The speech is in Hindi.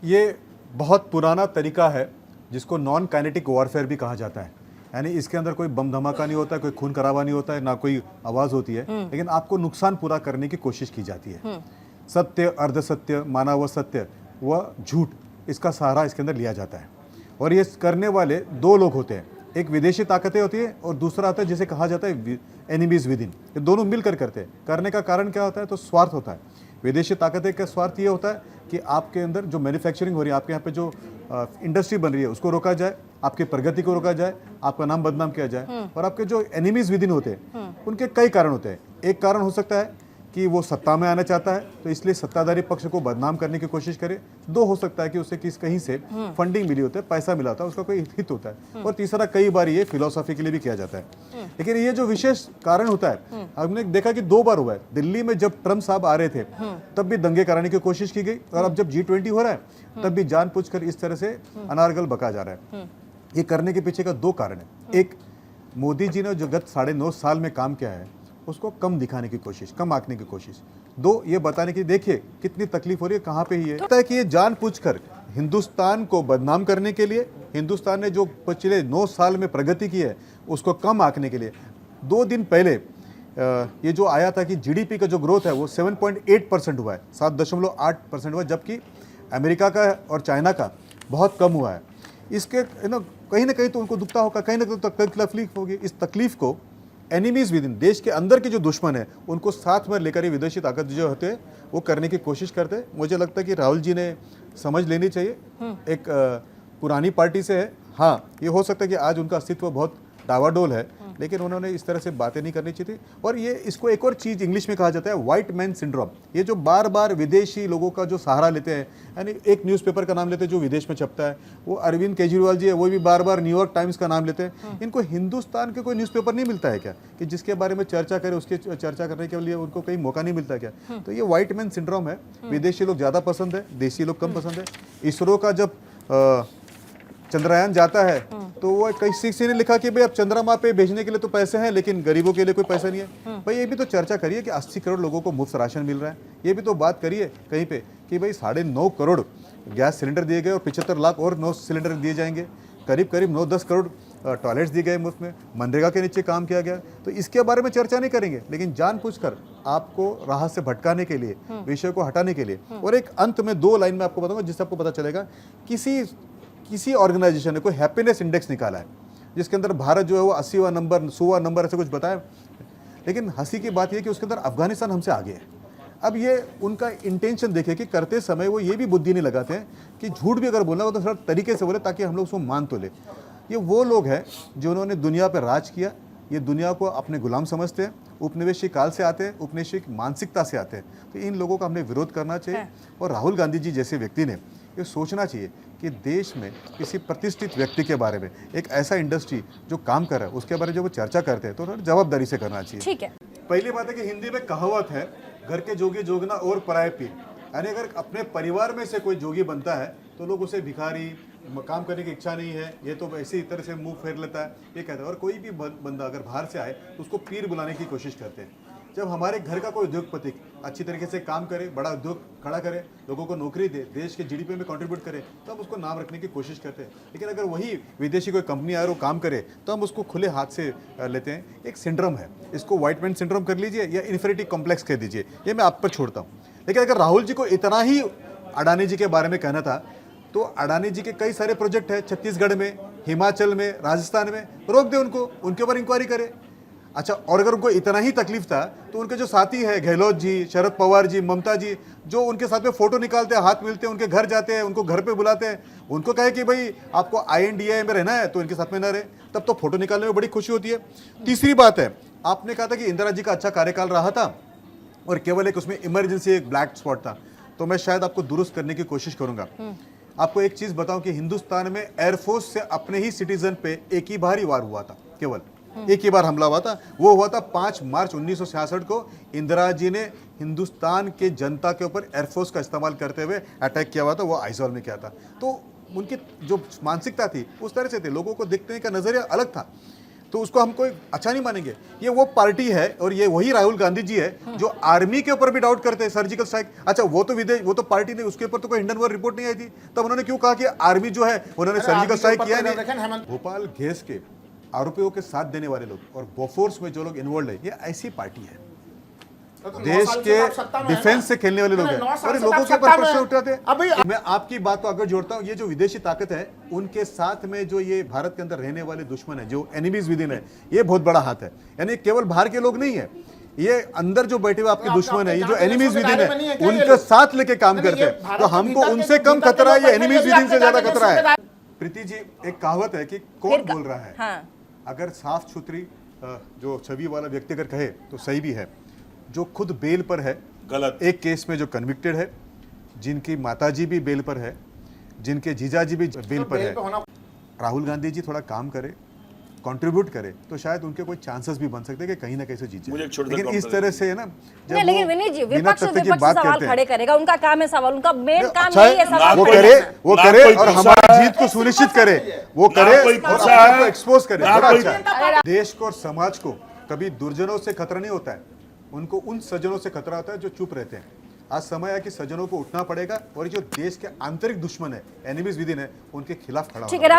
ये बहुत पुराना तरीका है जिसको नॉन काइनेटिक वॉरफेयर भी कहा जाता है। यानी इसके अंदर कोई बम धमाका नहीं होता है, कोई खून खराबा नहीं होता है, ना कोई आवाज़ होती है, लेकिन आपको नुकसान पूरा करने की कोशिश की जाती है। सत्य, अर्धसत्य, माना व सत्य व झूठ, इसका सहारा इसके अंदर लिया जाता है। और ये करने वाले दो लोग होते हैं, एक विदेशी ताकतें होती है और दूसरा आता है जिसे कहा जाता है एनिमीज विद इन। ये दोनों मिलकर करते हैं। करने का कारण क्या होता है? तो स्वार्थ होता है। विदेशी ताकतें का स्वार्थ ये होता है कि आपके अंदर जो मैन्युफैक्चरिंग हो रही है, आपके यहाँ पे जो इंडस्ट्री बन रही है, उसको रोका जाए, आपकी प्रगति को रोका जाए, आपका नाम बदनाम किया जाए। और आपके जो एनिमीज विद इन होते हैं उनके कई कारण होते हैं। एक कारण हो सकता है कि वो सत्ता में आना चाहता है, तो इसलिए सत्ताधारी पक्ष को बदनाम करने की कोशिश करे। दो हो सकता है कि उसे कहीं से फंडिंग मिली होती है, पैसा मिला होता है, उसका कोई हित होता है। और तीसरा, कई बार ये फिलोसॉफी के लिए भी किया जाता है। लेकिन ये जो विशेष कारण होता है, हमने देखा कि 2 बार हुआ है। दिल्ली में जब ट्रम्प साहब आ रहे थे तब भी दंगे कराने की कोशिश की गई, और अब जब G20 हो रहा है तब भी जानबूझकर इस तरह से अनारगल बका जा रहा है। ये करने के पीछे का 2 कारण है। एक, मोदी जी ने जो गत 9.5 साल में काम किया है उसको कम दिखाने की कोशिश, कम आंकने की कोशिश। 2, ये बताने की देखिए कितनी तकलीफ हो रही है, कहाँ पे ही है। लगता है कि ये जानबूझकर हिंदुस्तान को बदनाम करने के लिए, हिंदुस्तान ने जो पिछले 9 साल में प्रगति की है उसको कम आंकने के लिए। 2 दिन पहले ये जो आया था कि जीडीपी का जो ग्रोथ है वो 7.8% हुआ है, 7.8% हुआ, जबकि अमेरिका का और चाइना का बहुत कम हुआ है। इसके कहीं ना कहीं तो उनको दुखता होगा, कहीं ना कहीं तो तकलीफ होगी। इस तकलीफ को एनिमीज विद इन, देश के अंदर के जो दुश्मन है उनको साथ में लेकर ही विदेशी ताकत जो होते हैं वो करने की कोशिश करते हैं। मुझे लगता है कि राहुल जी ने समझ लेनी चाहिए। एक पुरानी पार्टी से है, हाँ ये हो सकता है कि आज उनका अस्तित्व बहुत डावाडोल है, लेकिन उन्होंने इस तरह से बातें नहीं करनी चाहिए थी। और ये इसको एक और चीज़ इंग्लिश में कहा जाता है व्हाइट मैन सिंड्रोम। ये जो बार बार विदेशी लोगों का जो सहारा लेते हैं, यानी एक न्यूज़पेपर का नाम लेते हैं जो विदेश में छपता है, वो अरविंद केजरीवाल जी है, वो भी बार बार न्यूयॉर्क टाइम्स का नाम लेते हैं। इनको हिंदुस्तान के कोई न्यूज़पेपर नहीं मिलता है क्या कि जिसके बारे में चर्चा करे, उसके चर्चा करने के लिए उनको कहीं मौका नहीं मिलता क्या? तो ये व्हाइट मैन सिंड्रोम है। विदेशी लोग ज़्यादा पसंद है, देशी लोग कम पसंद है। इसरो का जब चंद्रयान जाता है तो वो किसी ने लिखा कि भाई अब चंद्रमा पे भेजने के लिए तो पैसे हैं लेकिन गरीबों के लिए कोई पैसा नहीं है। भाई ये भी तो चर्चा करिए कि 80 करोड़ लोगों को मुफ्त राशन मिल रहा है। ये भी तो बात करिए कहीं पे कि भाई 9.5 करोड़ गैस सिलेंडर दिए गए और 75 लाख और 9 सिलेंडर दिए जाएंगे। करीब 9-10 करोड़ टॉयलेट्स दिए गए मुफ्त में, मनरेगा के नीचे काम किया गया। तो इसके बारे में चर्चा नहीं करेंगे, लेकिन जानबूझकर आपको राह से भटकाने के लिए, विषय को हटाने के लिए। और एक अंत में 2 लाइन में आपको बताऊंगा जिससे आपको पता चलेगा। किसी ऑर्गेनाइजेशन ने कोई हैप्पीनेस इंडेक्स निकाला है जिसके अंदर भारत जो है वो 80वां नंबर, 100वां नंबर ऐसे कुछ बताया, लेकिन हंसी की बात यह कि उसके अंदर अफगानिस्तान हमसे आगे है। अब ये उनका इंटेंशन देखिए कि करते समय वो ये भी बुद्धि नहीं लगाते हैं कि झूठ भी अगर बोलना हो तो थोड़ा तरीके से बोले ताकि हम लोग उसको मान तो ले। ये वो लोग हैं जिन्होंने दुनिया पर राज किया, ये दुनिया को अपने गुलाम समझते हैं, उपनिवेशी काल से आते हैं, उपनिवेशी मानसिकता से आते हैं। तो इन लोगों का हमने विरोध करना चाहिए। और राहुल गांधी जी जैसे व्यक्ति ने ये सोचना चाहिए कि देश में किसी प्रतिष्ठित व्यक्ति के बारे में, एक ऐसा इंडस्ट्री जो काम कर रहा है उसके बारे में जो वो चर्चा करते हैं, तो जवाबदारी से करना चाहिए। ठीक है। पहली बात है कि हिंदी में कहावत है, घर के जोगी जोगना और पराये पीर। यानी अगर अपने परिवार में से कोई जोगी बनता है तो लोग उसे भिखारी, काम करने की इच्छा नहीं है, ये तो ऐसी तरह से मुंह फेर लेता है, ये कहता है। और कोई भी बंदा अगर बाहर से आए तो उसको पीर बुलाने की कोशिश करते हैं। जब हमारे घर का कोई उद्योगपति अच्छी तरीके से काम करे, बड़ा उद्योग खड़ा करे, लोगों को नौकरी दे, देश के जीडीपी में कंट्रीब्यूट करे, तो हम उसको नाम रखने की कोशिश करते हैं। लेकिन अगर वही विदेशी कोई कंपनी आए और वो काम करे तो हम उसको खुले हाथ से लेते हैं। एक सिंड्रोम है, इसको व्हाइट मैन सिंड्रोम कर लीजिए या इन्फेरिटी कॉम्प्लेक्स कह दीजिए, ये मैं आप पर छोड़ता हूँ। लेकिन अगर राहुल जी को इतना ही अडानी जी के बारे में कहना था तो अडानी जी के कई सारे प्रोजेक्ट है छत्तीसगढ़ में, हिमाचल में, राजस्थान में, रोक दे उनको, उनके ऊपर इंक्वायरी करे। अच्छा, और अगर उनको इतना ही तकलीफ था तो उनके जो साथी है गहलोत जी, शरद पवार जी, ममता जी, जो उनके साथ में फोटो निकालते हैं, हाथ मिलते हैं, उनके घर जाते हैं, उनको घर पे बुलाते हैं, उनको कहे कि भाई आपको INDA में रहना है तो इनके साथ में ना रहे, तब तो फोटो निकालने में बड़ी खुशी होती है। तीसरी बात है, आपने कहा था कि इंदिरा जी का अच्छा कार्यकाल रहा था और केवल एक उसमें इमरजेंसी एक ब्लैक स्पॉट था, तो मैं शायद आपको दुरुस्त करने की कोशिश करूंगा। आपको एक चीज बताऊं कि हिंदुस्तान में एयरफोर्स से अपने ही सिटीजन पे एक ही बार ही वार हुआ था, केवल एक ही बार हमला हुआ था। वो हुआ था 5 मार्च 1966 को। इंदिरा जी ने हिंदुस्तान के जनता के ऊपर एयरफोर्स का इस्तेमाल करते हुए अटैक किया हुआ था, वो आइजॉल में किया था। तो उनकी जो मानसिकता थी उस तरह से थी, लोगों को देखने का नजरिया अलग था। तो उसको हम कोई अच्छा नहीं मानेंगे। ये वो पार्टी है और ये वही राहुल गांधी जी है जो आर्मी के ऊपर भी डाउट करते हैं, सर्जिकल स्ट्राइक। अच्छा, वो तो पार्टी ने, उसके ऊपर तो कोई हिंडनबर्ग रिपोर्ट नहीं आई थी, तब उन्होंने क्यों कहा कि आर्मी जो है उन्होंने सर्जिकल स्ट्राइक किया नहीं। भोपाल गैस के आरोपियों के साथ देने वाले लोग और बोफोर्स में जो लोग इन्वॉल्व है, ये ऐसी पार्टी है, देश के डिफेंस से खेलने वाले लोग हैं और लोगों के ऊपर प्रश्न उठाते हैं। मैं आपकी बात को अगर जोड़ता हूं, ये जो विदेशी ताकत है उनके साथ में जो ये भारत के अंदर रहने वाले दुश्मन है, जो एनिमीज विद इन है, ये बहुत बड़ा हाथ है। यानी केवल बाहर के लोग नहीं है, ये अंदर जो बैठे हुए आपके दुश्मन है, ये जो एनिमीज विद इन है, उनके साथ लेके काम करते हैं। तो हमको उनसे कम खतरा है, ये एनिमीज विद इन से ज्यादा खतरा है। प्रीति जी, एक कहावत है कि कौन बोल रहा है, अगर साफ सुथरी जो छवि वाला व्यक्ति अगर कहे तो सही भी है। जो खुद बेल पर है, गलत एक केस में जो कन्विक्टेड है, जिनकी माताजी भी बेल पर है, जिनके जीजाजी भी बेल पर है, राहुल गांधी जी थोड़ा काम करे, कंट्रीब्यूट करे, तो शायद उनके कोई चांसेस भी बन सकते हैं कि कहीं ना कहीं से जीत जाए। लेकिन इस तरह से है ना, नहीं, लेकिन विनीत जी विपक्ष सवाल खड़े करेगा, उनका काम है सवाल, उनका मेन काम यही है सवाल वो करे और हमारी जीत को सुनिश्चित करे, वो करे और अपने को एक्सपोज करे, बड़ा अच्छा है। देश को और समाज को कभी दुर्जनों से खतरा नहीं होता है, उनको उन सज्जनों से खतरा होता है जो चुप रहते हैं। आज समय है कि सज्जनों को उठना पड़ेगा और जो देश के आंतरिक दुश्मन है, एनिमीज विद इन है, उनके खिलाफ खड़ा होना पड़ेगा।